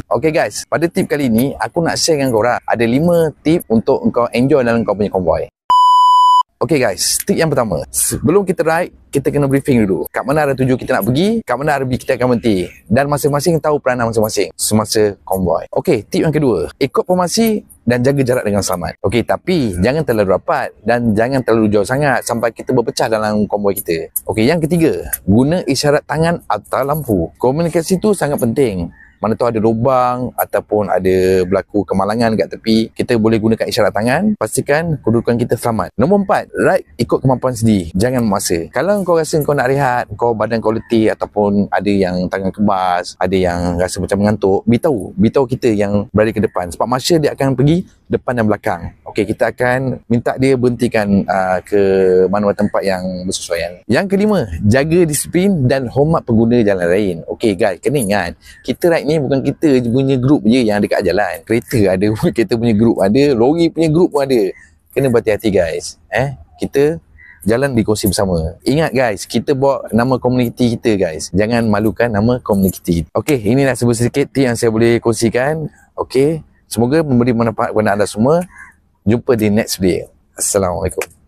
Okay guys, pada tip kali ni aku nak share dengan korang ada 5 tip untuk kau enjoy dalam kau punya konvoi. Okay guys, tip yang pertama, sebelum kita ride, kita kena briefing dulu. Kat mana arah tuju kita nak pergi, kat mana RB kita akan berhenti. Dan masing-masing tahu peranan masing-masing semasa konvoi. Okay, tip yang kedua, ikut formasi dan jaga jarak dengan selamat. Okay, tapi jangan terlalu rapat dan jangan terlalu jauh sangat sampai kita berpecah dalam konvoi kita. Okay, yang ketiga, guna isyarat tangan atau lampu. Komunikasi tu sangat penting. Mana tu ada lubang ataupun ada berlaku kemalangan kat tepi, kita boleh gunakan isyarat tangan. Pastikan kedudukan kita selamat. Nombor 4, ride ikut kemampuan sendiri. Jangan memaksa. Kalau kau rasa kau nak rehat, kau badan kau letih ataupun ada yang tangan kebas, ada yang rasa macam mengantuk, beritahu kita yang berada ke depan. Sebab masa dia akan pergi depan dan belakang. Okey, kita akan minta dia berhentikan ke mana tempat yang bersesuaian. Yang kelima, jaga disiplin dan hormat pengguna jalan lain. Okey guys, kena ingat, kita ride ni bukan kita punya grup je yang ada kat jalan. Kereta ada, kita punya grup ada, lori punya grup pun ada. Kena berhati-hati guys. Kita jalan dikongsi bersama. Ingat guys, kita bawa nama komuniti kita guys. Jangan malukan nama komuniti kita. Okey, inilah sedikit tip yang saya boleh kongsikan. Okey, semoga memberi manfaat kepada anda semua. Jumpa di next video. Assalamualaikum.